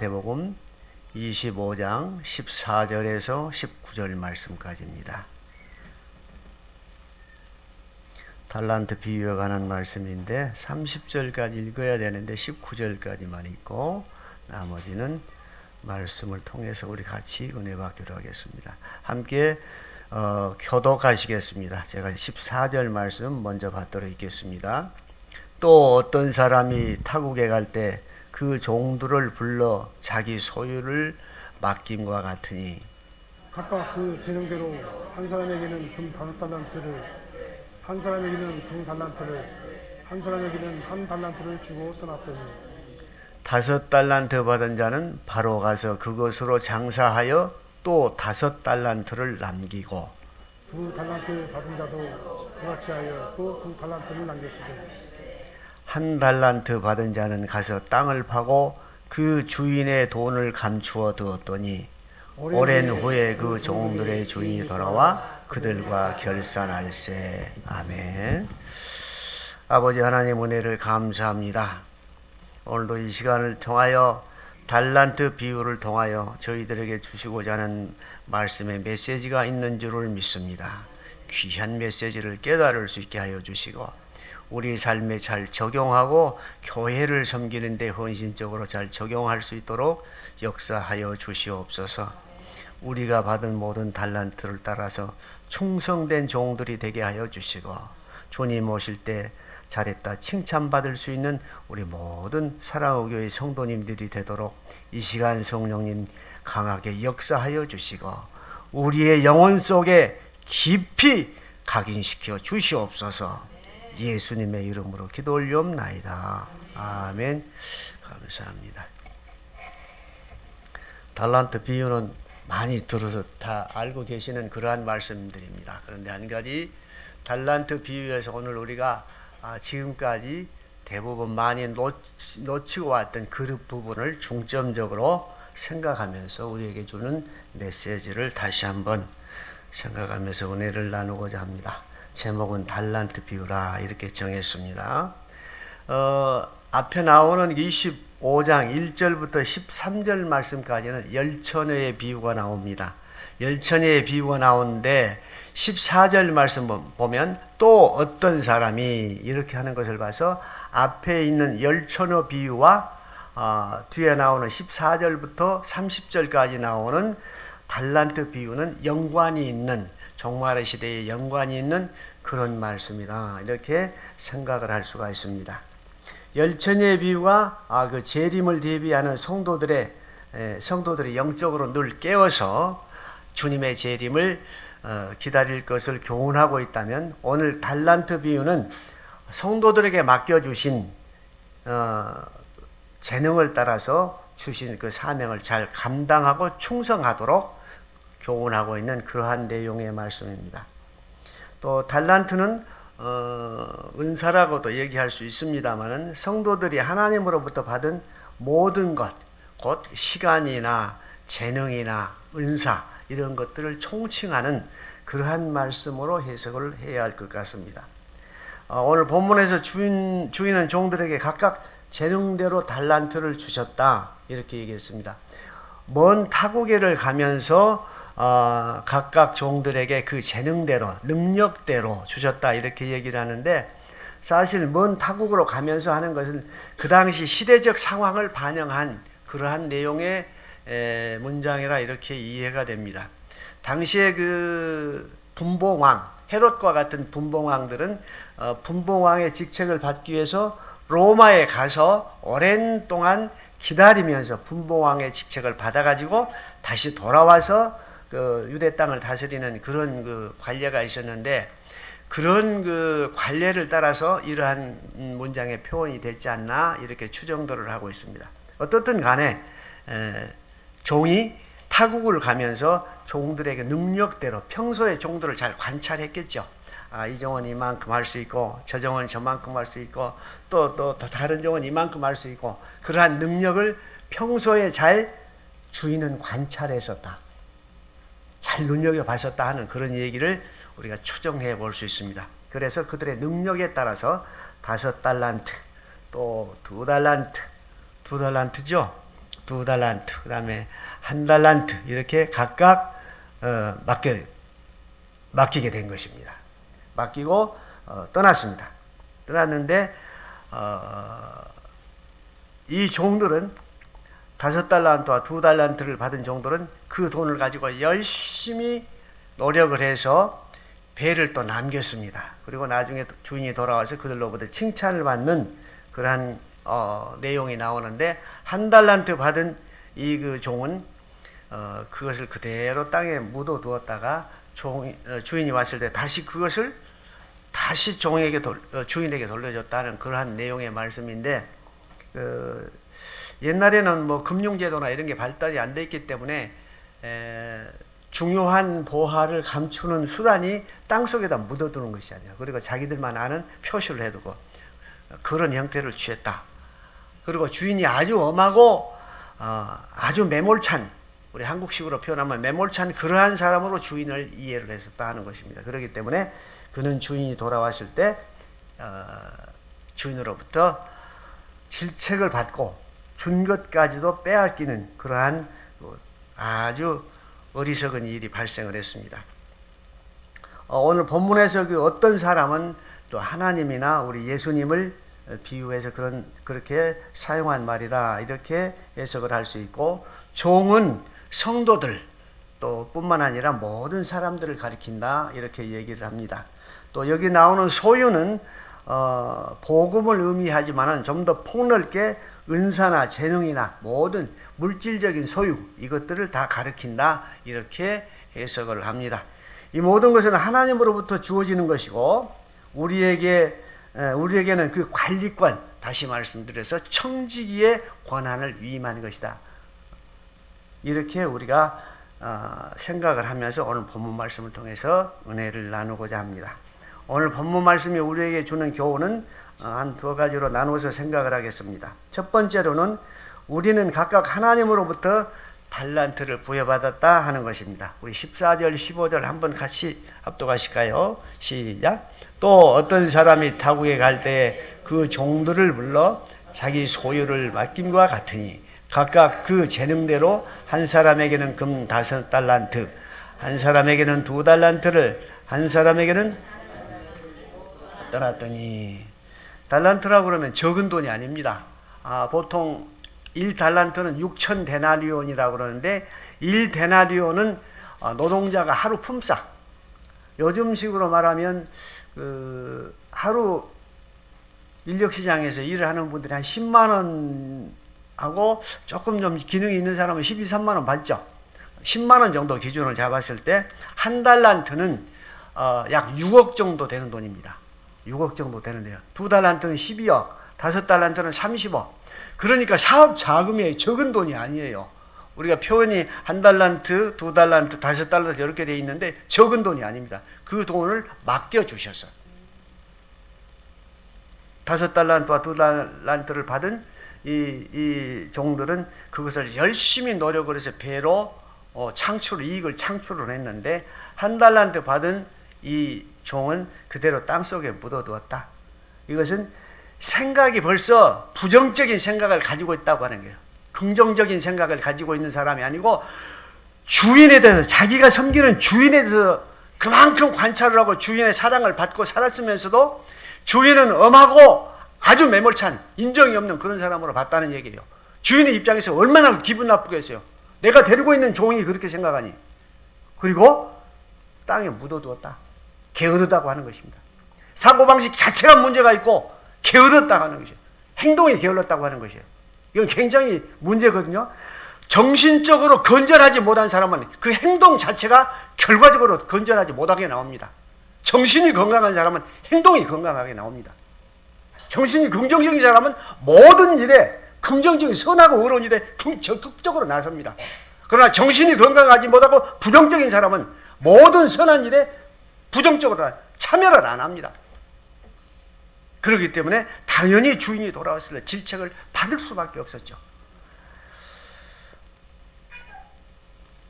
마태복음 25장 14절에서 19절 말씀까지입니다. 달란트 비유에 관한 말씀인데 30절까지 읽어야 되는데 19절까지만 읽고 나머지는 말씀을 통해서 우리 같이 은혜 받기로 하겠습니다. 함께 교독하시겠습니다. 제가 14절 말씀 먼저 받도록 있겠습니다. 또 어떤 사람이 타국에 갈 때 그 종들을 불러 자기 소유를 맡김과 같으니 각각 그 재능대로 한 사람에게는 금 5달란트를, 한 사람에게는 2달란트를, 한 사람에게는 1달란트를 주고 떠났더니 5달란트 받은 자는 바로 가서 그것으로 장사하여 또 5달란트를 남기고 2달란트 받은 자도 그같이 하여 또 2달란트를 남겼으되 1달란트 받은 자는 가서 땅을 파고 그 주인의 돈을 감추어 두었더니 오랜 후에 그 종들의 주인이 돌아와 그들과 결산할세. 아멘. 아버지 하나님 은혜를 감사합니다. 오늘도 이 시간을 통하여 달란트 비유를 통하여 저희들에게 주시고자 하는 말씀의 메시지가 있는 줄을 믿습니다. 귀한 메시지를 깨달을 수 있게 하여 주시고 우리 삶에 잘 적용하고 교회를 섬기는 데 헌신적으로 잘 적용할 수 있도록 역사하여 주시옵소서. 우리가 받은 모든 달란트를 따라서 충성된 종들이 되게 하여 주시고 주님 오실 때 잘했다 칭찬받을 수 있는 우리 모든 사랑의 교회 성도님들이 되도록 이 시간 성령님 강하게 역사하여 주시고 우리의 영혼 속에 깊이 각인시켜 주시옵소서. 예수님의 이름으로 기도 올리옵나이다. 아멘. 감사합니다. 달란트 비유는 많이 들어서 다 알고 계시는 그러한 말씀들입니다. 그런데 한 가지 달란트 비유에서 오늘 우리가 지금까지 대부분 많이 놓치고 왔던 그 부분을 중점적으로 생각하면서 우리에게 주는 메시지를 다시 한번 생각하면서 은혜를 나누고자 합니다. 제목은 달란트 비유라 이렇게 정했습니다. 앞에 나오는 25장 1절부터 13절 말씀까지는 열처녀의 비유가 나옵니다. 열처녀의 비유가 나오는데 14절 말씀 보면 또 어떤 사람이 이렇게 하는 것을 봐서 앞에 있는 열처녀 비유와 뒤에 나오는 14절부터 30절까지 나오는 달란트 비유는 연관이 있는 종말의 시대에 연관이 있는 그런 말씀이다. 이렇게 생각을 할 수가 있습니다. 열처녀의 비유가 그 재림을 대비하는 성도들이 영적으로 늘 깨어서 주님의 재림을 기다릴 것을 교훈하고 있다면 오늘 달란트 비유는 성도들에게 맡겨주신 재능을 따라서 주신 그 사명을 잘 감당하고 충성하도록 교훈하고 있는 그러한 내용의 말씀입니다. 또 달란트는 은사라고도 얘기할 수 있습니다만 성도들이 하나님으로부터 받은 모든 것, 곧 시간이나 재능이나 은사 이런 것들을 총칭하는 그러한 말씀으로 해석을 해야 할 것 같습니다. 오늘 본문에서 주인은 종들에게 각각 재능대로 달란트를 주셨다 이렇게 얘기했습니다. 먼 타국에를 가면서 각각 종들에게 그 재능대로 능력대로 주셨다 이렇게 얘기를 하는데 사실 먼 타국으로 가면서 하는 것은 그 당시 시대적 상황을 반영한 그러한 내용의 문장이라 이렇게 이해가 됩니다. 당시에 그 분봉왕 헤롯과 같은 분봉왕들은 분봉왕의 직책을 받기 위해서 로마에 가서 오랜 동안 기다리면서 분봉왕의 직책을 받아가지고 다시 돌아와서 그 유대 땅을 다스리는 그런 그 관례가 있었는데 그런 그 관례를 따라서 이러한 문장의 표현이 됐지 않나 이렇게 추정들을 하고 있습니다. 어떻든 간에 종이 타국을 가면서 종들에게 능력대로 평소에 종들을 잘 관찰했겠죠. 이 종은 이만큼 할 수 있고 저 종은 저만큼 할 수 있고 또 다른 종은 이만큼 할 수 있고 그러한 능력을 평소에 잘 주인은 관찰했었다. 잘 눈여겨봤었다 하는 그런 얘기를 우리가 추정해 볼 수 있습니다. 그래서 그들의 능력에 따라서 5달란트 또 2달란트 2달란트죠. 2달란트, 그 다음에 1달란트 이렇게 각각 맡기게 된 것입니다. 맡기고 떠났습니다. 떠났는데 이 종들은 5달란트와 2달란트를 받은 종들은 그 돈을 가지고 열심히 노력을 해서 배를 또 남겼습니다. 그리고 나중에 주인이 돌아와서 그들로부터 칭찬을 받는 그러한 내용이 나오는데 1달란트 받은 이 그 종은 그것을 그대로 땅에 묻어 두었다가 주인이 왔을 때 다시 그것을 다시 주인에게 돌려줬다는 그러한 내용의 말씀인데, 옛날에는 뭐 금융제도나 이런 게 발달이 안 돼 있기 때문에 중요한 보화를 감추는 수단이 땅속에다 묻어두는 것이 아니야. 그리고 자기들만 아는 표시를 해두고 그런 형태를 취했다. 그리고 주인이 아주 엄하고 아주 매몰찬, 우리 한국식으로 표현하면 매몰찬 그러한 사람으로 주인을 이해를 했었다 하는 것입니다. 그렇기 때문에 그는 주인이 돌아왔을 때 주인으로부터 질책을 받고 준 것까지도 빼앗기는 그러한 아주 어리석은 일이 발생을 했습니다. 오늘 본문에서 그 어떤 사람은 또 하나님이나 우리 예수님을 비유해서 그렇게 사용한 말이다, 이렇게 해석을 할 수 있고, 종은 성도들 또 뿐만 아니라 모든 사람들을 가리킨다, 이렇게 얘기를 합니다. 또 여기 나오는 소유는 복음을 의미하지만은 좀 더 폭넓게 은사나 재능이나 모든 물질적인 소유, 이것들을 다 가리킨다, 이렇게 해석을 합니다. 이 모든 것은 하나님으로부터 주어지는 것이고 우리에게는 그 관리권, 다시 말씀드려서 청지기의 권한을 위임하는 것이다. 이렇게 우리가 생각을 하면서 오늘 본문 말씀을 통해서 은혜를 나누고자 합니다. 오늘 본문 말씀이 우리에게 주는 교훈은 한 두 가지로 나누어서 생각을 하겠습니다. 첫 번째로는 우리는 각각 하나님으로부터 달란트를 부여받았다 하는 것입니다. 우리 14절 15절 한번 같이 합독하실까요? 시작. 또 어떤 사람이 타국에 갈 때에 그 종들을 불러 자기 소유를 맡김과 같으니 각각 그 재능대로 한 사람에게는 금 5달란트, 한 사람에게는 2달란트를, 한 사람에게는 떠났더니, 달란트라고 그러면 적은 돈이 아닙니다. 보통 1달란트는 6,000데나리온이라고 그러는데 1데나리온은 노동자가 하루 품삯, 요즘식으로 말하면 하루 인력시장에서 일을 하는 분들이 한 10만 원 하고 조금 좀 기능이 있는 사람은 12, 3만 원 받죠. 10만 원 정도 기준을 잡았을 때 한 달란트는 약 6억 정도 되는 돈입니다. 6억 정도 되는데요. 2달란트는 12억, 5달란트는 30억. 그러니까 사업 자금이 적은 돈이 아니에요. 우리가 표현이 1달란트, 2달란트, 5달란트 이렇게 돼 있는데 적은 돈이 아닙니다. 그 돈을 맡겨주셔서 5달란트와 2달란트를 받은 이 종들은 그것을 열심히 노력을 해서 배로 이익을 창출을 했는데, 1달란트 받은 이 종은 그대로 땅속에 묻어두었다. 이것은 생각이 벌써 부정적인 생각을 가지고 있다고 하는 거예요. 긍정적인 생각을 가지고 있는 사람이 아니고 주인에 대해서, 자기가 섬기는 주인에 대해서 그만큼 관찰을 하고 주인의 사랑을 받고 살았으면서도 주인은 엄하고 아주 매몰찬, 인정이 없는 그런 사람으로 봤다는 얘기예요. 주인의 입장에서 얼마나 기분 나쁘겠어요. 내가 데리고 있는 종이 그렇게 생각하니. 그리고 땅에 묻어두었다. 게으르다고 하는 것입니다. 사고방식 자체가 문제가 있고 게으르다고 하는 것이에요. 행동이 게을렀다고 하는 것이에요. 이건 굉장히 문제거든요. 정신적으로 건전하지 못한 사람은 그 행동 자체가 결과적으로 건전하지 못하게 나옵니다. 정신이 건강한 사람은 행동이 건강하게 나옵니다. 정신이 긍정적인 사람은 모든 일에 긍정적인 선하고 의로운 일에 적극적으로 나섭니다. 그러나 정신이 건강하지 못하고 부정적인 사람은 모든 선한 일에 부정적으로 참여를 안 합니다. 그렇기 때문에 당연히 주인이 돌아왔을 때 질책을 받을 수밖에 없었죠.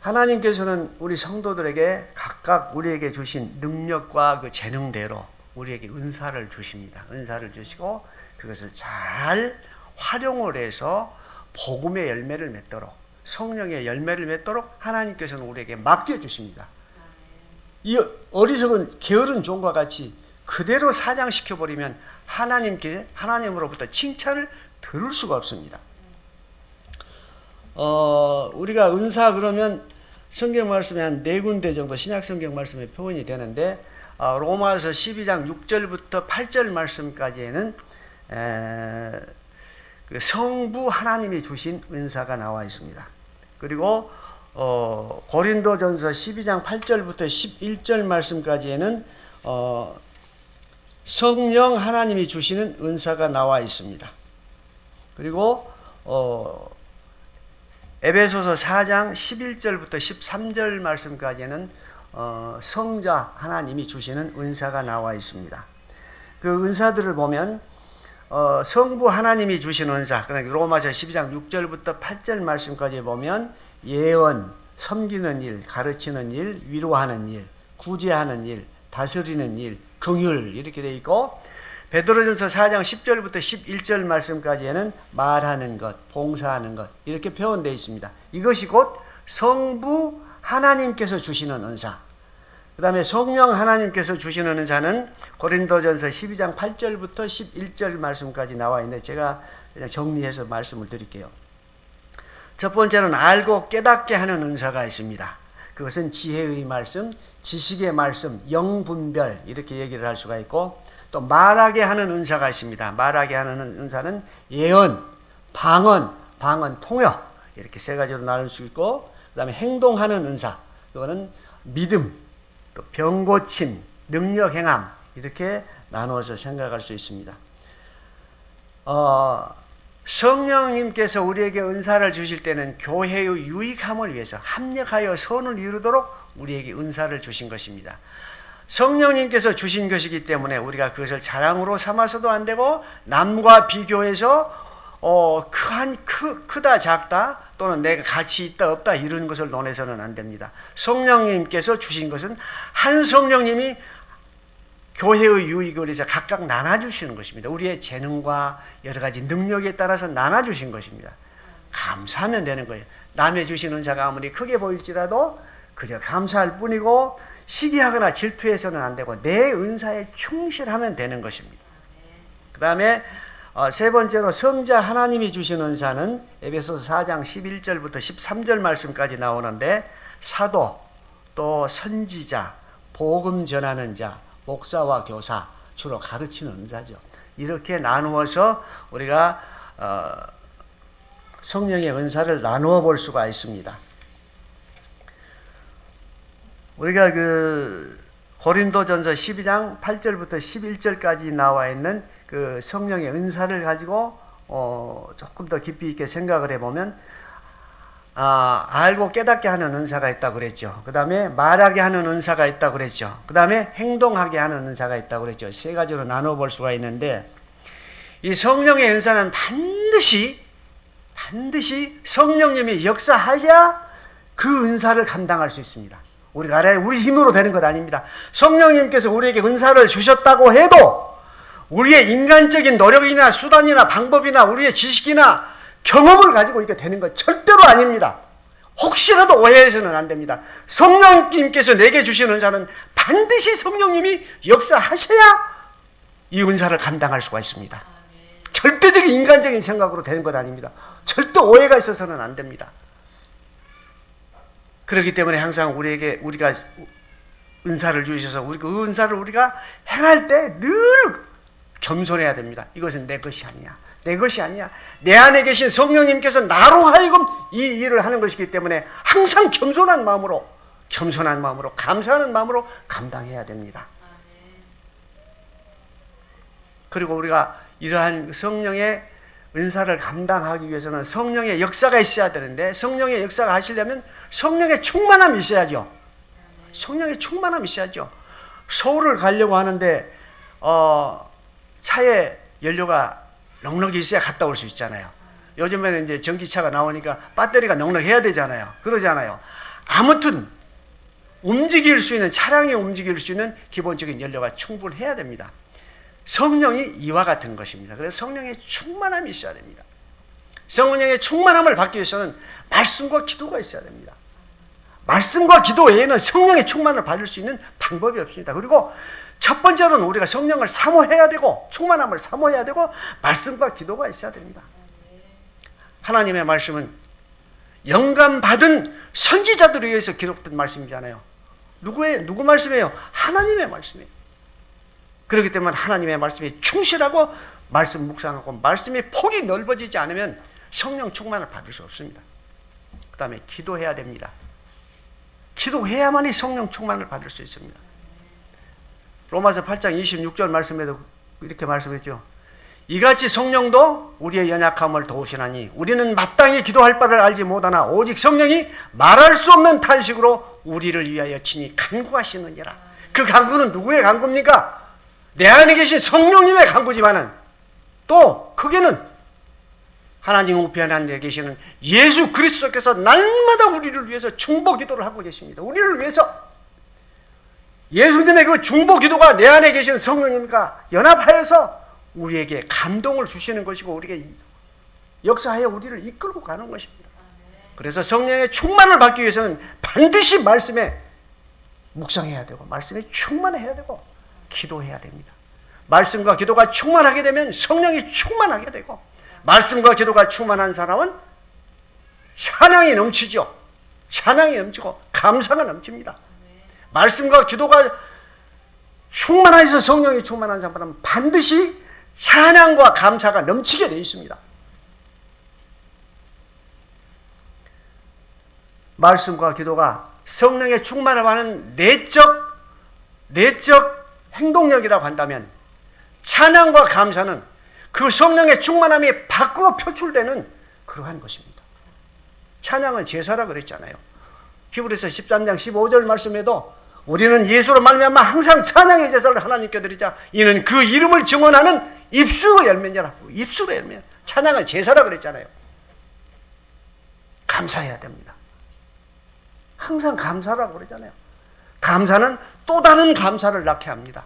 하나님께서는 우리 성도들에게 각각 우리에게 주신 능력과 그 재능대로 우리에게 은사를 주십니다. 은사를 주시고 그것을 잘 활용을 해서 복음의 열매를 맺도록, 성령의 열매를 맺도록 하나님께서는 우리에게 맡겨주십니다. 이 어리석은 게으른 종과 같이 그대로 사장시켜버리면 하나님으로부터 칭찬을 들을 수가 없습니다. 우리가 은사 그러면 성경 말씀에 한 4군데 정도 신약 성경 말씀에 표현이 되는데, 로마서 12장 6절부터 8절 말씀까지에는 성부 하나님이 주신 은사가 나와 있습니다. 그리고 고린도전서 12장 8절부터 11절 말씀까지에는 성령 하나님이 주시는 은사가 나와 있습니다. 그리고 에베소서 4장 11절부터 13절 말씀까지는 성자 하나님이 주시는 은사가 나와 있습니다. 그 은사들을 보면 성부 하나님이 주신 은사, 그러니까 로마서 12장 6절부터 8절 말씀까지 보면 예언, 섬기는 일, 가르치는 일, 위로하는 일, 구제하는 일, 다스리는 일, 긍휼 이렇게 되어 있고, 베드로전서 4장 10절부터 11절 말씀까지에는 말하는 것, 봉사하는 것 이렇게 표현되어 있습니다. 이것이 곧 성부 하나님께서 주시는 은사. 그 다음에 성령 하나님께서 주시는 은사는 고린도전서 12장 8절부터 11절 말씀까지 나와 있는데, 제가 그냥 정리해서 말씀을 드릴게요. 첫 번째는 알고 깨닫게 하는 은사가 있습니다. 그것은 지혜의 말씀, 지식의 말씀, 영분별 이렇게 얘기를 할 수가 있고, 또 말하게 하는 은사가 있습니다. 말하게 하는 은사는 예언, 방언, 통역 이렇게 세 가지로 나눌 수 있고, 그 다음에 행동하는 은사, 이거는 믿음, 또 병고침, 능력 행함 이렇게 나누어서 생각할 수 있습니다. 성령님께서 우리에게 은사를 주실 때는 교회의 유익함을 위해서 합력하여 선을 이루도록 우리에게 은사를 주신 것입니다. 성령님께서 주신 것이기 때문에 우리가 그것을 자랑으로 삼아서도 안 되고, 남과 비교해서 크다 작다 또는 내가 가치 있다 없다 이런 것을 논해서는 안 됩니다. 성령님께서 주신 것은 한 성령님이 교회의 유익을 위해서 각각 나눠주시는 것입니다. 우리의 재능과 여러 가지 능력에 따라서 나눠주신 것입니다. 감사하면 되는 거예요. 남의 주신 은사가 아무리 크게 보일지라도 그저 감사할 뿐이고, 시기하거나 질투해서는 안 되고 내 은사에 충실하면 되는 것입니다. 그 다음에 세 번째로 성자 하나님이 주신 은사는 에베소서 4장 11절부터 13절 말씀까지 나오는데, 사도, 또 선지자, 복음 전하는 자, 목사와 교사, 주로 가르치는 은사죠. 이렇게 나누어서 우리가 성령의 은사를 나누어 볼 수가 있습니다. 우리가 고린도전서 12장 8절부터 11절까지 나와 있는 그 성령의 은사를 가지고 조금 더 깊이 있게 생각을 해보면, 알고 깨닫게 하는 은사가 있다고 그랬죠. 그 다음에 말하게 하는 은사가 있다고 그랬죠. 그 다음에 행동하게 하는 은사가 있다고 그랬죠. 세 가지로 나눠 볼 수가 있는데, 이 성령의 은사는 반드시 성령님이 역사하셔야 그 은사를 감당할 수 있습니다. 우리가 알아야 우리 힘으로 되는 것 아닙니다. 성령님께서 우리에게 은사를 주셨다고 해도 우리의 인간적인 노력이나 수단이나 방법이나 우리의 지식이나 경험을 가지고 이게 되는 것 절대로 아닙니다. 혹시라도 오해해서는 안 됩니다. 성령님께서 내게 주신 은사는 반드시 성령님이 역사하셔야 이 은사를 감당할 수가 있습니다. 절대적인 인간적인 생각으로 되는 것 아닙니다. 절대 오해가 있어서는 안 됩니다. 그렇기 때문에 항상 우리가 은사를 주셔서 그 은사를 우리가 행할 때 늘 겸손해야 됩니다. 이것은 내 것이 아니야. 내 것이 아니야. 내 안에 계신 성령님께서 나로 하여금 이 일을 하는 것이기 때문에 항상 겸손한 마음으로 감사하는 마음으로 감당해야 됩니다. 그리고 우리가 이러한 성령의 은사를 감당하기 위해서는 성령의 역사가 있어야 되는데, 성령의 역사가 하시려면 성령의 충만함이 있어야죠. 성령의 충만함이 있어야죠. 서울을 가려고 하는데 차에 연료가 넉넉히 있어야 갔다 올 수 있잖아요. 요즘에는 이제 전기차가 나오니까 배터리가 넉넉해야 되잖아요. 그러잖아요. 아무튼 차량이 움직일 수 있는 기본적인 연료가 충분해야 됩니다. 성령이 이와 같은 것입니다. 그래서 성령의 충만함이 있어야 됩니다. 성령의 충만함을 받기 위해서는 말씀과 기도가 있어야 됩니다. 말씀과 기도 외에는 성령의 충만을 받을 수 있는 방법이 없습니다. 그리고 첫 번째로는 우리가 성령을 사모해야 되고 충만함을 사모해야 되고 말씀과 기도가 있어야 됩니다. 하나님의 말씀은 영감받은 선지자들에 의해서 기록된 말씀이잖아요. 누구 말씀이에요? 하나님의 말씀이에요. 그렇기 때문에 하나님의 말씀에 충실하고 말씀 묵상하고 말씀의 폭이 넓어지지 않으면 성령 충만을 받을 수 없습니다. 그 다음에 기도해야 됩니다. 기도해야만이 성령 충만을 받을 수 있습니다. 로마서 8장 26절 말씀에도 이렇게 말씀했죠. 이같이 성령도 우리의 연약함을 도우시나니 우리는 마땅히 기도할 바를 알지 못하나 오직 성령이 말할 수 없는 탄식으로 우리를 위하여 친히 간구하시느니라. 그 간구는 누구의 간구입니까? 내 안에 계신 성령님의 간구지만은 또 크게는 하나님 우편 안에 계시는 예수 그리스도께서 날마다 우리를 위해서 중보 기도를 하고 계십니다. 우리를 위해서 예수님의 그 중보 기도가 내 안에 계신 성령님과 연합하여서 우리에게 감동을 주시는 것이고 우리에게 역사하여 우리를 이끌고 가는 것입니다. 그래서 성령의 충만을 받기 위해서는 반드시 말씀에 묵상해야 되고 말씀에 충만해야 되고 기도해야 됩니다. 말씀과 기도가 충만하게 되면 성령이 충만하게 되고 말씀과 기도가 충만한 사람은 찬양이 넘치죠. 찬양이 넘치고 감사가 넘칩니다. 말씀과 기도가 충만해서 성령이 충만한 사람은 반드시 찬양과 감사가 넘치게 되어 있습니다. 말씀과 기도가 성령의 충만을 받는 내적 행동력이라고 한다면 찬양과 감사는 그 성령의 충만함이 밖으로 표출되는 그러한 것입니다. 찬양은 제사라 그랬잖아요. 히브리서 13장 15절 말씀에도 우리는 예수로 말미암아 항상 찬양의 제사를 하나님께 드리자 이는 그 이름을 증언하는 입술의 열매니라. 입술의 열매. 찬양은 제사라 그랬잖아요. 감사해야 됩니다. 항상 감사라고 그러잖아요. 감사는 또 다른 감사를 낳게 합니다.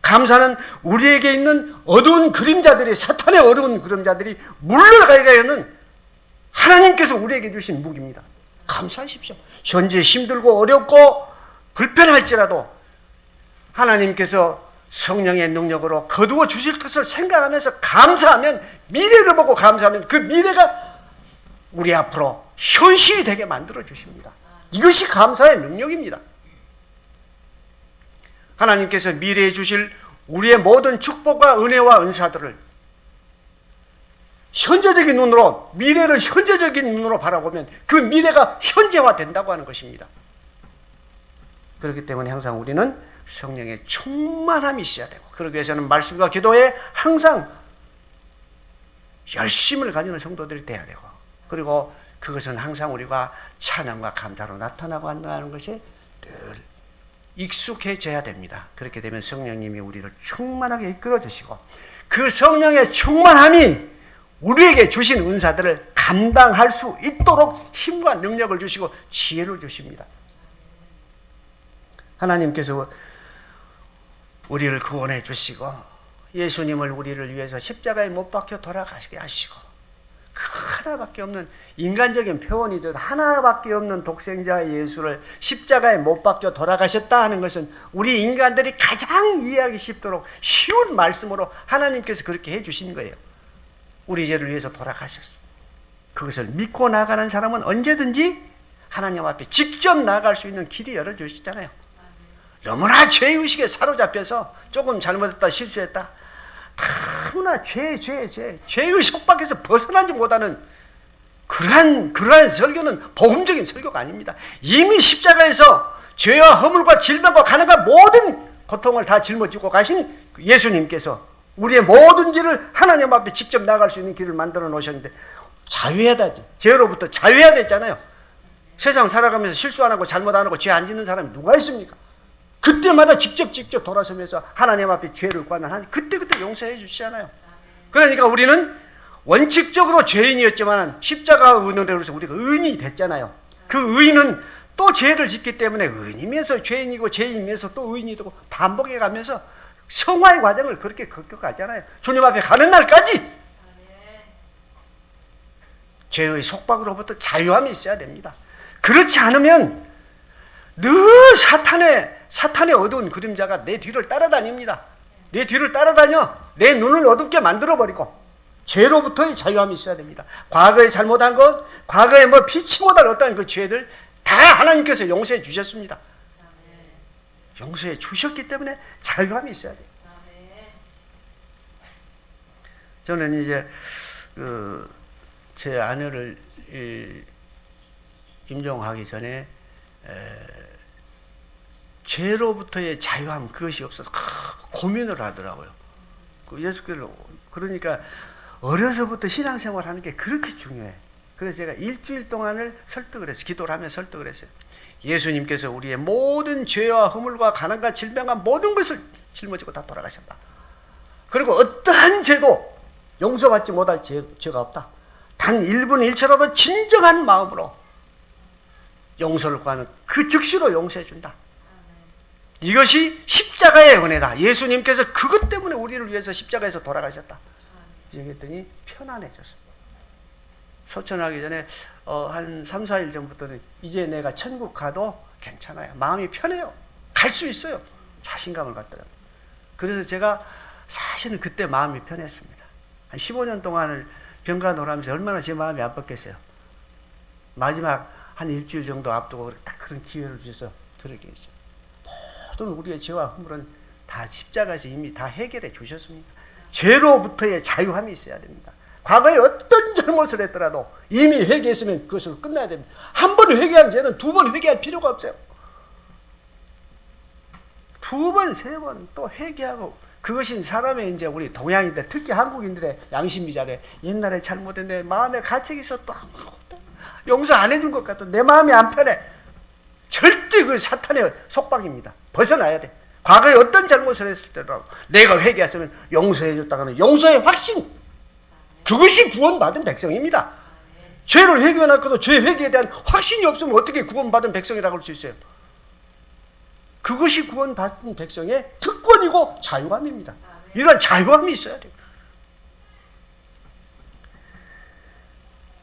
감사는 우리에게 있는 어두운 그림자들이 사탄의 어두운 그림자들이 물러가게 하는 하나님께서 우리에게 주신 무기입니다. 감사하십시오. 현재 힘들고 어렵고 불편할지라도 하나님께서 성령의 능력으로 거두어 주실 것을 생각하면서 감사하면 미래를 보고 감사하면 그 미래가 우리 앞으로 현실이 되게 만들어 주십니다. 이것이 감사의 능력입니다. 하나님께서 미래에 주실 우리의 모든 축복과 은혜와 은사들을 현재적인 눈으로 미래를 현재적인 눈으로 바라보면 그 미래가 현재화 된다고 하는 것입니다. 그렇기 때문에 항상 우리는 성령의 충만함이 있어야 되고 그러기 위해서는 말씀과 기도에 항상 열심을 가지는 성도들이 돼야 되고 그리고 그것은 항상 우리가 찬양과 감사로 나타나고 한다는 것이 늘 익숙해져야 됩니다. 그렇게 되면 성령님이 우리를 충만하게 이끌어 주시고 그 성령의 충만함이 우리에게 주신 은사들을 감당할 수 있도록 힘과 능력을 주시고 지혜를 주십니다. 하나님께서 우리를 구원해 주시고 예수님을 우리를 위해서 십자가에 못 박혀 돌아가시게 하시고 그 하나밖에 없는 인간적인 표현이죠. 하나밖에 없는 독생자 예수를 십자가에 못 박혀 돌아가셨다 하는 것은 우리 인간들이 가장 이해하기 쉽도록 쉬운 말씀으로 하나님께서 그렇게 해주신 거예요. 우리 죄를 위해서 돌아가셨어요. 그것을 믿고 나가는 사람은 언제든지 하나님 앞에 직접 나아갈 수 있는 길이 열어주시잖아요. 너무나 죄의식에 사로잡혀서 조금 잘못했다 실수했다 너무나 죄의 속박에서 벗어나지 못하는 그러한 설교는 복음적인 설교가 아닙니다. 이미 십자가에서 죄와 허물과 질병과 가난과 모든 고통을 다 짊어지고 가신 예수님께서 우리의 모든 길을 하나님 앞에 직접 나갈 수 있는 길을 만들어 놓으셨는데 자유해야 되지. 죄로부터 자유해야 됐잖아요. 세상 살아가면서 실수 안 하고 잘못 안 하고 죄 안 짓는 사람이 누가 있습니까? 그때마다 직접 돌아서면서 하나님 앞에 죄를 구하면 하나님 그때 용서해 주시잖아요. 그러니까 우리는 원칙적으로 죄인이었지만 십자가 은혜로서 우리가 의인이 됐잖아요. 그 의인은 또 죄를 짓기 때문에 의인이면서 죄인이고 죄인이면서 또 의인이 되고 반복해 가면서 성화의 과정을 그렇게 겪어가잖아요. 주님 앞에 가는 날까지. 죄의 속박으로부터 자유함이 있어야 됩니다. 그렇지 않으면 늘 사탄의 어두운 그림자가 내 뒤를 따라다닙니다. 내 뒤를 따라다녀 내 눈을 어둡게 만들어버리고, 죄로부터의 자유함이 있어야 됩니다. 과거에 잘못한 것, 과거에 피치 못할 어떤 그 죄들 다 하나님께서 용서해 주셨습니다. 용서해 주셨기 때문에 자유함이 있어야 돼요. 저는 이제 제 아내를 임종하기 전에 죄로부터의 자유함, 그것이 없어서 고민을 하더라고요. 예수께로, 그러니까 어려서부터 신앙생활 하는 게 그렇게 중요해. 그래서 제가 일주일 동안을 설득을 했어요. 기도를 하며 설득을 했어요. 예수님께서 우리의 모든 죄와 허물과 가난과 질병과 모든 것을 짊어지고 다 돌아가셨다. 그리고 어떠한 죄도 용서받지 못할 죄가 없다. 단 1분 1초라도 진정한 마음으로 용서를 구하면 그 즉시로 용서해 준다. 이것이 십자가의 은혜다. 예수님께서 그것 때문에 우리를 위해서 십자가에서 돌아가셨다. 얘기했더니 편안해졌어. 소천하기 전에 한 3, 4일 전부터는 이제 내가 천국 가도 괜찮아요. 마음이 편해요. 갈 수 있어요. 자신감을 갖더라고요. 그래서 제가 사실은 그때 마음이 편했습니다. 한 15년 동안을 병간호라면서 얼마나 제 마음이 아팠겠어요. 마지막 한 일주일 정도 앞두고 딱 그런 기회를 주셔서 그렇게 했어요. 모든 우리의 죄와 허물은 다 십자가에서 이미 다 해결해 주셨습니다. 죄로부터의 자유함이 있어야 됩니다. 과거에 어떤 잘못을 했더라도 이미 회개했으면 그것으로 끝나야 됩니다. 한 번 회개한 죄는 두 번 회개할 필요가 없어요. 두 번, 세 번 또 회개하고, 그것이 사람의 이제 우리 동양인들, 특히 한국인들의 양심이잖아요. 옛날에 잘못했는데 마음에 가책이 있어 또 용서 안 해준 것 같아. 내 마음이 안 편해. 절대 그 사탄의 속박입니다. 벗어나야 돼. 과거에 어떤 잘못을 했을 때라도 내가 회개했으면 용서해 줬다가는 용서의 확신, 그것이 구원받은 백성입니다. 죄를 회개해놨고도 죄 회개에 대한 확신이 없으면 어떻게 구원받은 백성이라고 할 수 있어요? 그것이 구원받은 백성의 특권이고 자유함입니다. 이런 자유함이 있어야 돼요.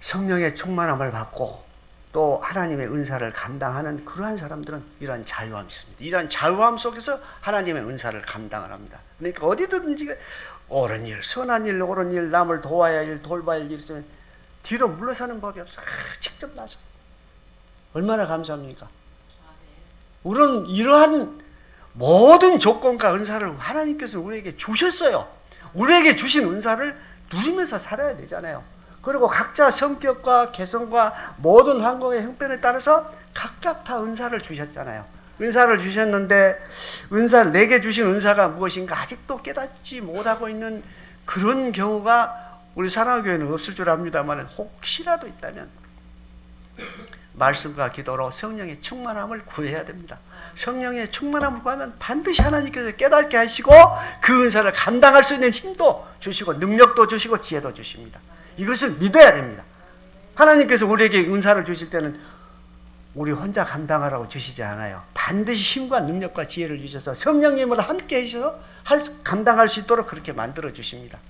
성령의 충만함을 받고 또 하나님의 은사를 감당하는 그러한 사람들은 이러한 자유함이 있습니다. 이러한 자유함 속에서 하나님의 은사를 감당을 합니다. 그러니까 어디든지 옳은 일, 선한 일, 옳은 일, 남을 도와야 할 일, 돌봐야 할 일 있으면 뒤로 물러서는 법이 없어. 직접 나서. 얼마나 감사합니까? 우리는 이러한 모든 조건과 은사를 하나님께서 우리에게 주셨어요. 우리에게 주신 은사를 누리면서 살아야 되잖아요. 그리고 각자 성격과 개성과 모든 환경의 형편에 따라서 각각 다 은사를 주셨잖아요. 은사를 주셨는데 내게 주신 은사가 무엇인가 아직도 깨닫지 못하고 있는 그런 경우가 우리 사랑교회는 없을 줄 압니다만, 혹시라도 있다면 말씀과 기도로 성령의 충만함을 구해야 됩니다. 성령의 충만함을 구하면 반드시 하나님께서 깨닫게 하시고 그 은사를 감당할 수 있는 힘도 주시고 능력도 주시고 지혜도 주십니다. 이것을 믿어야 됩니다. 하나님께서 우리에게 은사를 주실 때는 우리 혼자 감당하라고 주시지 않아요. 반드시 힘과 능력과 지혜를 주셔서 성령님을 함께 하셔서 감당할 수 있도록 그렇게 만들어 주십니다.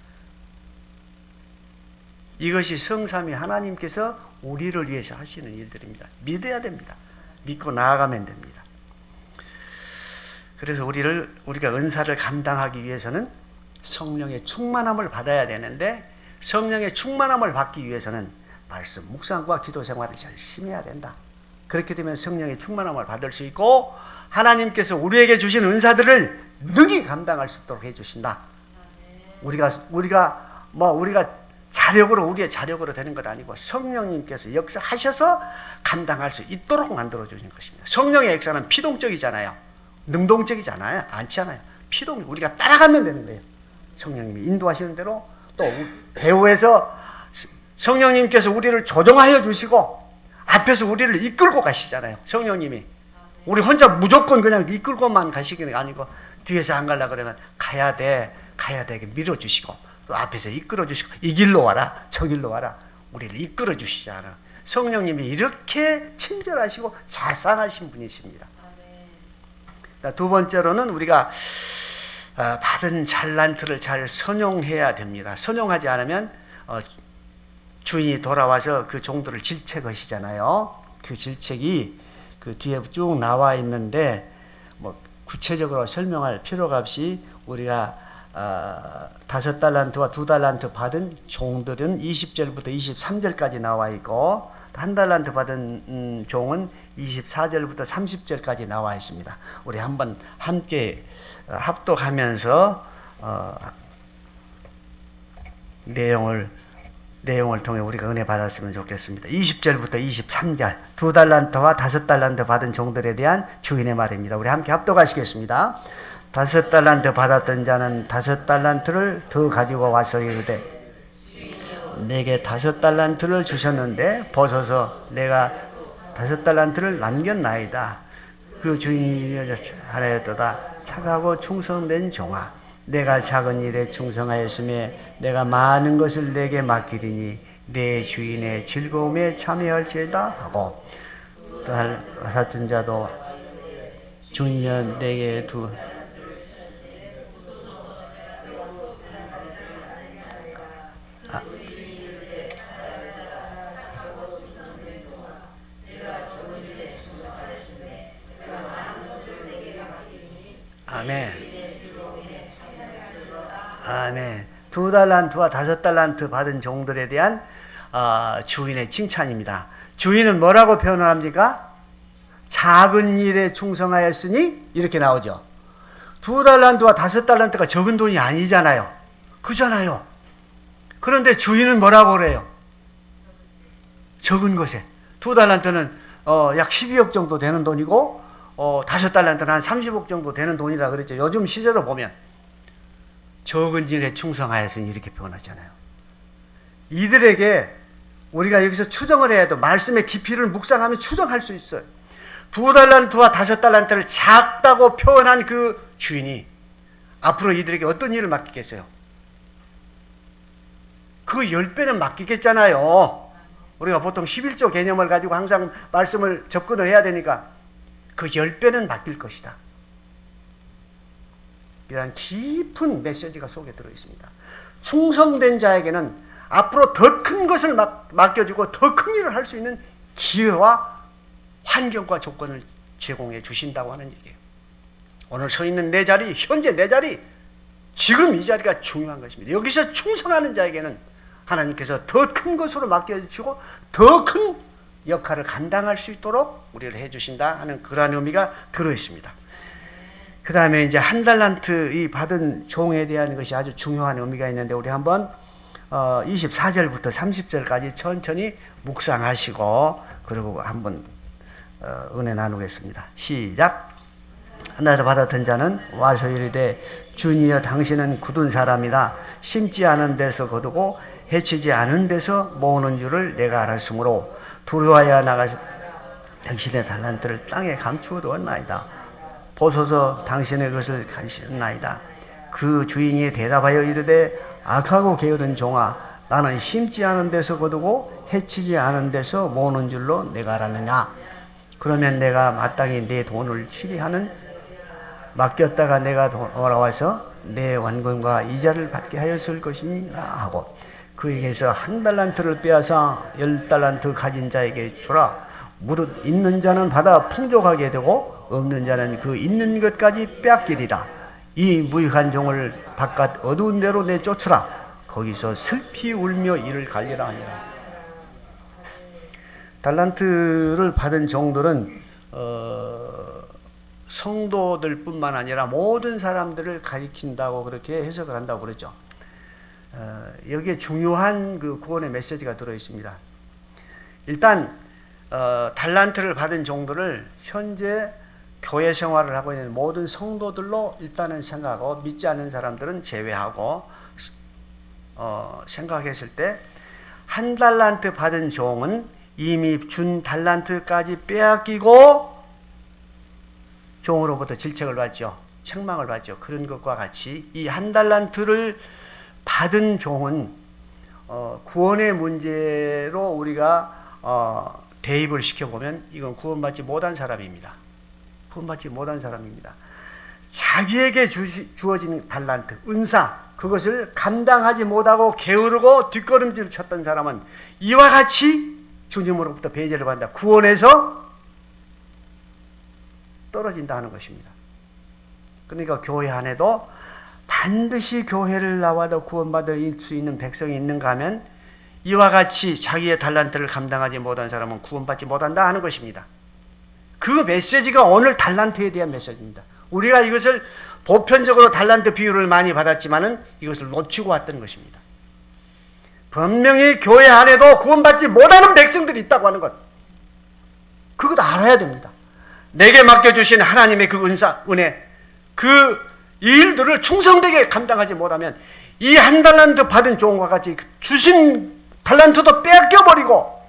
이것이 성삼위 하나님께서 우리를 위해서 하시는 일들입니다. 믿어야 됩니다. 믿고 나아가면 됩니다. 그래서 우리가 은사를 감당하기 위해서는 성령의 충만함을 받아야 되는데, 성령의 충만함을 받기 위해서는 말씀 묵상과 기도 생활을 열심히 해야 된다. 그렇게 되면 성령의 충만함을 받을 수 있고 하나님께서 우리에게 주신 은사들을 능히 감당할 수 있도록 해주신다. 우리가 자력으로, 우리의 자력으로 되는 것 아니고 성령님께서 역사하셔서 감당할 수 있도록 만들어 주신 것입니다. 성령의 역사는 피동적이잖아요. 능동적이지 않지 않아요. 우리가 따라가면 되는 거예요. 성령님이 인도하시는 대로. 또 배후에서 성령님께서 우리를 조종하여 주시고 앞에서 우리를 이끌고 가시잖아요. 성령님이 우리 혼자 무조건 그냥 이끌고만 가시기는 아니고 뒤에서 안 가려고 그러면 가야 돼 밀어주시고 또 앞에서 이끌어주시고 이 길로 와라 저 길로 와라 우리를 이끌어 주시잖아요. 성령님이 이렇게 친절하시고 자상하신 분이십니다. 두 번째로는 우리가 받은 잘난트를 잘 선용해야 됩니다. 선용하지 않으면 주인이 돌아와서 그 종들을 질책하시잖아요. 그 질책이 그 뒤에 쭉 나와 있는데 뭐 구체적으로 설명할 필요가 없이 우리가 5달란트와 2달란트 받은 종들은 20절부터 23절까지 나와 있고, 1달란트 받은 종은 24절부터 30절까지 나와 있습니다. 우리 한번 함께 합독하면서 내용을 통해 우리가 은혜 받았으면 좋겠습니다. 20절부터 23절, 2달란트와 5달란트 받은 종들에 대한 주인의 말입니다. 우리 함께 합독하시겠습니다. 5달란트 받았던 자는 5달란트를 더 가지고 와서 이르되, 내게 5달란트를 주셨는데 벗어서 내가 5달란트를 남겼나이다. 그 주인이 하였도다. 착하고 충성된 종아, 내가 작은 일에 충성하였으며 내가 많은 것을 내게 맡기리니 내 주인의 즐거움에 참여할지어다 하고, 또 받았던 자도 주인이 내게 아멘. 아멘. 2달란트와 5달란트 받은 종들에 대한 주인의 칭찬입니다. 주인은 뭐라고 표현을 합니까? 작은 일에 충성하였으니 이렇게 나오죠. 2달란트와 5달란트가 적은 돈이 아니잖아요. 그잖아요. 그런데 주인은 뭐라고 그래요? 적은 것에. 2달란트는 약 12억 정도 되는 돈이고 5달란트는 한 30억 정도 되는 돈이라 그랬죠. 요즘 시세로 보면 적은 일에 충성하였으니 이렇게 표현하잖아요. 이들에게 우리가 여기서 추정을 해야 해도 말씀의 깊이를 묵상하면 추정할 수 있어요. 2달란트와 5달란트를 작다고 표현한 그 주인이 앞으로 이들에게 어떤 일을 맡기겠어요? 그 10배는 맡기겠잖아요. 우리가 보통 11조 개념을 가지고 항상 말씀을 접근을 해야 되니까 그 10배는 맡길 것이다. 이런 깊은 메시지가 속에 들어있습니다. 충성된 자에게는 앞으로 더 큰 것을 맡겨주고 더 큰 일을 할 수 있는 기회와 환경과 조건을 제공해 주신다고 하는 얘기예요. 오늘 서 있는 내 자리, 현재 내 자리, 지금 이 자리가 중요한 것입니다. 여기서 충성하는 자에게는 하나님께서 더 큰 것으로 맡겨주시고 더 큰 역할을 감당할 수 있도록 우리를 해주신다 하는 그러한 의미가 들어있습니다. 그 다음에 이제 1달란트 이 받은 종에 대한 것이 아주 중요한 의미가 있는데, 우리 한번 24절부터 30절까지 천천히 묵상하시고 그리고 한번 은혜 나누겠습니다. 시작. 하나를 받았던 자는 와서 이르되, 주니여 당신은 굳은 사람이라 심지 않은 데서 거두고 해치지 않은 데서 모으는 줄을 내가 알았으므로 두려워하여 나가서 당신의 달란트를 땅에 감추어 두었나이다. 보소서 당신의 것을 가지셨나이다. 그 주인이 대답하여 이르되, 악하고 게으른 종아, 나는 심지 않은 데서 거두고 해치지 않은 데서 모으는 줄로 내가 알았느냐. 그러면 내가 마땅히 내 돈을 취리하는 맡겼다가 내가 돌아와서 내 원금과 이자를 받게 하였을 것이니라 하고, 그에게서 1달란트를 빼앗아 10달란트 가진 자에게 주라. 무릇 있는 자는 받아 풍족하게 되고 없는 자는 그 있는 것까지 빼앗기리라. 이 무익한 종을 바깥 어두운 데로 내쫓으라. 거기서 슬피 울며 이를 갈리라 하니라. 달란트를 받은 종들은 성도들뿐만 아니라 모든 사람들을 가리킨다고 그렇게 해석을 한다고 그러죠. 여기에 중요한 그 구원의 메시지가 들어 있습니다. 일단 달란트를 받은 종들을 현재 교회 생활을 하고 있는 모든 성도들로 일단은 생각하고, 믿지 않는 사람들은 제외하고 생각했을 때 1달란트 받은 종은 이미 준 달란트까지 빼앗기고 종으로부터 질책을 받죠. 책망을 받죠. 그런 것과 같이 이 1달란트를 받은 종은 구원의 문제로 우리가 대입을 시켜보면 이건 구원받지 못한 사람입니다. 구원받지 못한 사람입니다. 자기에게 주어진 달란트, 은사, 그것을 감당하지 못하고 게으르고 뒷걸음질을 쳤던 사람은 이와 같이 주님으로부터 배제를 받는다. 구원에서 떨어진다 하는 것입니다. 그러니까 교회 안에도 반드시 교회를 나와도 구원받을 수 있는 백성이 있는가 하면 이와 같이 자기의 달란트를 감당하지 못한 사람은 구원받지 못한다 하는 것입니다. 그 메시지가 오늘 달란트에 대한 메시지입니다. 우리가 이것을 보편적으로 달란트 비유를 많이 받았지만은 이것을 놓치고 왔던 것입니다. 분명히 교회 안에도 구원받지 못하는 백성들이 있다고 하는 것, 그것 알아야 됩니다. 내게 맡겨주신 하나님의 그 은사, 은혜, 그 일들을 충성되게 감당하지 못하면 이 한 달란트 받은 종과 같이 주신 달란트도 빼앗겨버리고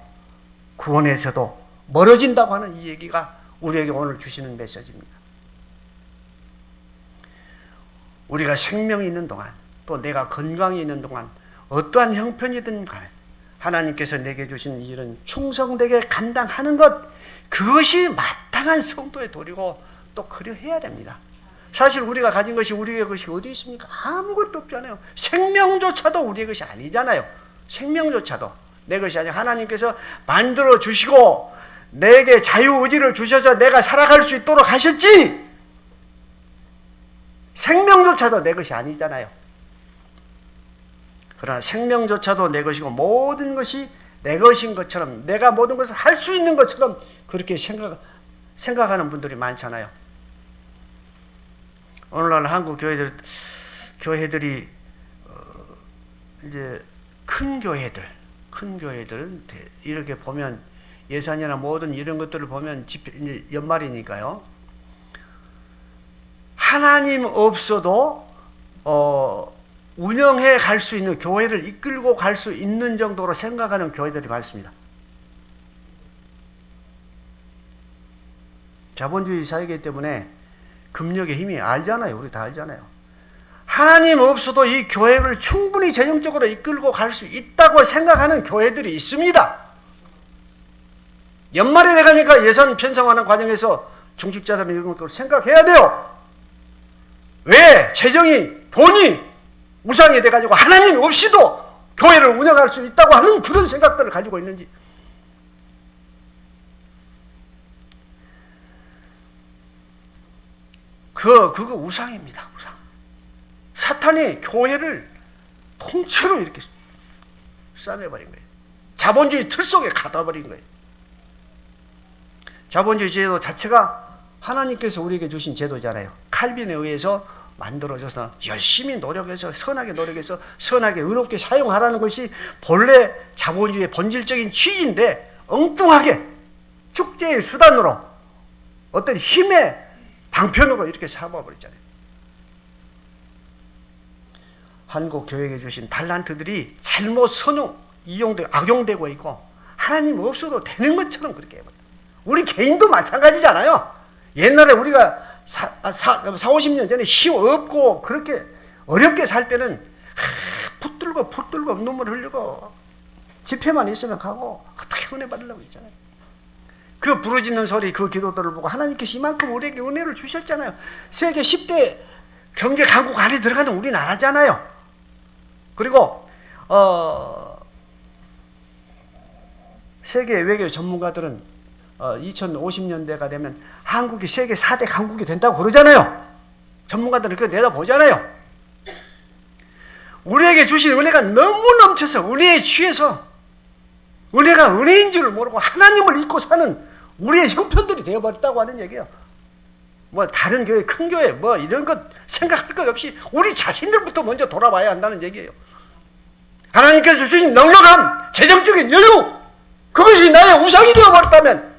구원에서도 멀어진다고 하는 이 얘기가 우리에게 오늘 주시는 메시지입니다. 우리가 생명이 있는 동안, 또 내가 건강이 있는 동안 어떠한 형편이든 간에 하나님께서 내게 주신 일은 충성되게 감당하는 것, 그것이 마땅한 성도의 도리고 또 그려해야 됩니다. 사실 우리가 가진 것이 우리의 것이 어디 있습니까? 아무것도 없잖아요. 생명조차도 우리의 것이 아니잖아요. 생명조차도 내 것이 아니라 하나님께서 만들어 주시고 내게 자유의지를 주셔서 내가 살아갈 수 있도록 하셨지, 생명조차도 내 것이 아니잖아요. 그러나 생명조차도 내 것이고 모든 것이 내 것인 것처럼, 내가 모든 것을 할 수 있는 것처럼 그렇게 생각하는 분들이 많잖아요. 오늘날 한국 교회들이 이제 큰 교회들은 이렇게 보면 예산이나 모든 이런 것들을 보면 이제 연말이니까요. 하나님 없어도 운영해 갈 수 있는, 교회를 이끌고 갈 수 있는 정도로 생각하는 교회들이 많습니다. 자본주의 사회이기 때문에 금력의 힘이 알잖아요. 우리 다 알잖아요. 하나님 없어도 이 교회를 충분히 재정적으로 이끌고 갈 수 있다고 생각하는 교회들이 있습니다. 연말에 돼가니까 예산 편성하는 과정에서 중직자라는 이런 것들을 생각해야 돼요. 왜 돈이 우상이 돼가지고 하나님 없이도 교회를 운영할 수 있다고 하는 그런 생각들을 가지고 있는지. 그거 우상입니다. 우상. 사탄이 교회를 통째로 이렇게 싸매버린 거예요. 자본주의 틀 속에 가둬버린 거예요. 자본주의 제도 자체가 하나님께서 우리에게 주신 제도잖아요. 칼빈에 의해서 만들어져서 열심히 노력해서 선하게 의롭게 사용하라는 것이 본래 자본주의의 본질적인 취지인데 엉뚱하게 축제의 수단으로 어떤 힘의 방편으로 이렇게 삼아버렸잖아요. 한국 교회에 주신 달란트들이 잘못 악용되고 있고 하나님 없어도 되는 것처럼 그렇게 해버려요. 우리 개인도 마찬가지잖아요. 옛날에 우리가 40-50년 전에 힘 없고 그렇게 어렵게 살 때는 붙들고 눈물 흘리고 집회만 있으면 가고 어떻게 은혜 받으려고 했잖아요. 그 부르짖는 소리, 그 기도들을 보고 하나님께서 이만큼 우리에게 은혜를 주셨잖아요. 세계 10대 경제 강국 안에 들어가는 우리나라잖아요. 그리고 세계 외교 전문가들은 2050년대가 되면 한국이 세계 4대 강국이 된다고 그러잖아요. 전문가들은 그거 내다보잖아요. 우리에게 주신 은혜가 너무 넘쳐서 은혜에 취해서 은혜가 은혜인 줄 모르고 하나님을 잊고 사는 우리의 형편들이 되어버렸다고 하는 얘기예요. 뭐 다른 교회, 큰 교회 뭐 이런 것 생각할 것 없이 우리 자신들부터 먼저 돌아봐야 한다는 얘기예요. 하나님께서 주신 넉넉한 재정적인 여유, 그것이 나의 우상이 되어버렸다면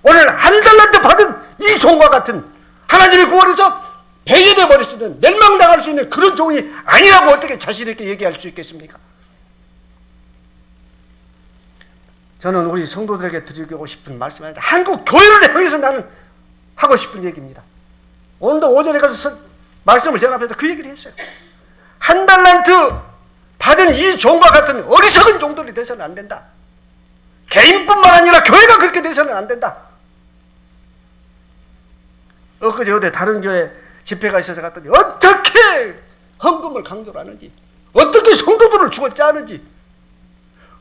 오늘 한 달란트 받은 이 종과 같은 하나님의 구원에서 배제되어 버릴 수 있는, 멸망당할 수 있는 그런 종이 아니라고 어떻게 자신 있게 얘기할 수 있겠습니까? 저는 우리 성도들에게 드리고 싶은 말씀은 한국 교회를 향해서 나는 하고 싶은 얘기입니다. 오늘도 오전에 가서 말씀을 전합해서 그 얘기를 했어요. 한 달란트 받은 이 종과 같은 어리석은 종들이 돼서는 안 된다. 개인뿐만 아니라 교회가 그렇게 돼서는 안 된다. 엊그제 어디 다른 교회 집회가 있어서 갔더니 어떻게 헌금을 강조를 하는지, 어떻게 성도들을 죽었지 하는지,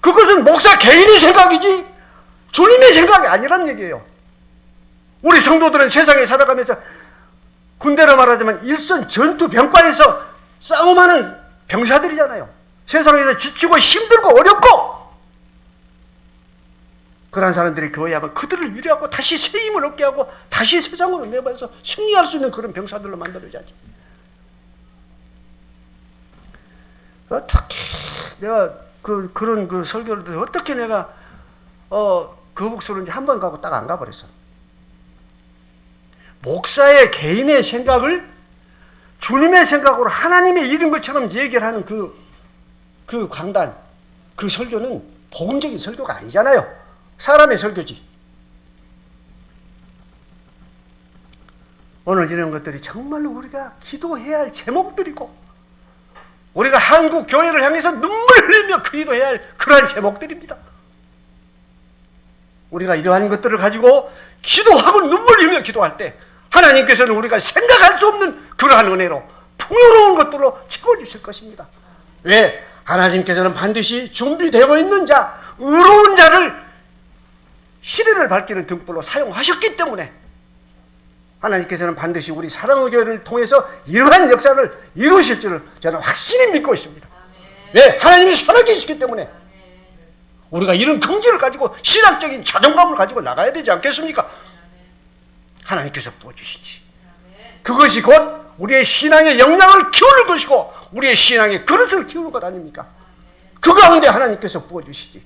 그것은 목사 개인의 생각이지 주님의 생각이 아니란 얘기예요. 우리 성도들은 세상에 살아가면서 군대로 말하자면 일선 전투 병과에서 싸움하는 병사들이잖아요. 세상에서 지치고 힘들고 어렵고, 그런 사람들이 교회에 하면 그들을 위로하고 다시 새 힘을 얻게 하고 다시 세상으로 내봐서 승리할 수 있는 그런 병사들로 만들어야지. 어떻게 내가 그런 설교를 듣고 어떻게 내가 그 목소리인지 한 번 가고 딱 안 가버렸어. 목사의 개인의 생각을 주님의 생각으로 하나님의 이른 것처럼 얘기를 하는 그 강단, 그 설교는 복음적인 설교가 아니잖아요. 사람의 설교지. 오늘 이런 것들이 정말로 우리가 기도해야 할 제목들이고, 우리가 한국 교회를 향해서 눈물 흘리며 기도해야 할 그러한 제목들입니다. 우리가 이러한 것들을 가지고 기도하고 눈물 흘리며 기도할 때 하나님께서는 우리가 생각할 수 없는 그러한 은혜로 풍요로운 것들로 채워주실 것입니다. 왜? 하나님께서는 반드시 준비되어 있는 자, 의로운 자를 시대를 밝히는 등불로 사용하셨기 때문에 하나님께서는 반드시 우리 사랑의 교회를 통해서 이러한 역사를 이루실 줄을 저는 확신히 믿고 있습니다. 왜? 하나님이 살아계시기 때문에 우리가 이런 긍지를 가지고 신앙적인 자존감을 가지고 나가야 되지 않겠습니까? 하나님께서 부어주시지. 그것이 곧 우리의 신앙의 역량을 키우는 것이고 우리의 신앙의 그릇을 키우는 것 아닙니까? 그 가운데 하나님께서 부어주시지.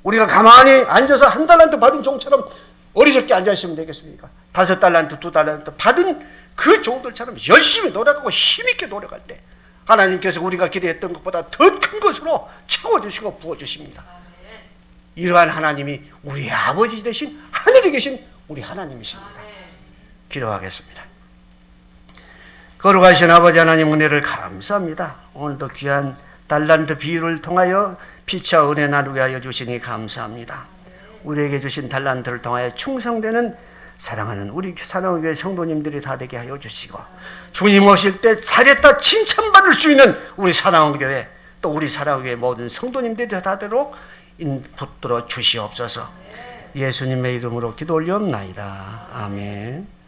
우리가 가만히 앉아서 한 달란트 받은 종처럼 어리석게 앉아있으면 되겠습니까? 5달란트, 2달란트 받은 그 종들처럼 열심히 노력하고 힘있게 노력할 때 하나님께서 우리가 기대했던 것보다 더 큰 것으로 채워주시고 부어주십니다. 이러한 하나님이 우리 아버지 되신 하늘에 계신 우리 하나님이십니다. 기도하겠습니다. 거룩하신 아버지 하나님, 은혜를 감사합니다. 오늘도 귀한 달란트 비유를 통하여 피차 은혜 나누게 하여 주시니 감사합니다. 우리에게 주신 달란트를 통하여 충성되는 사랑하는 우리 사랑의 교회 성도님들이 다 되게 하여 주시고, 주님 오실 때 잘했다 칭찬받을 수 있는 우리 사랑의 교회, 또 우리 사랑의 교회 모든 성도님들이 다 되도록 붙들어 주시옵소서. 예수님의 이름으로 기도 올리옵나이다. 아멘.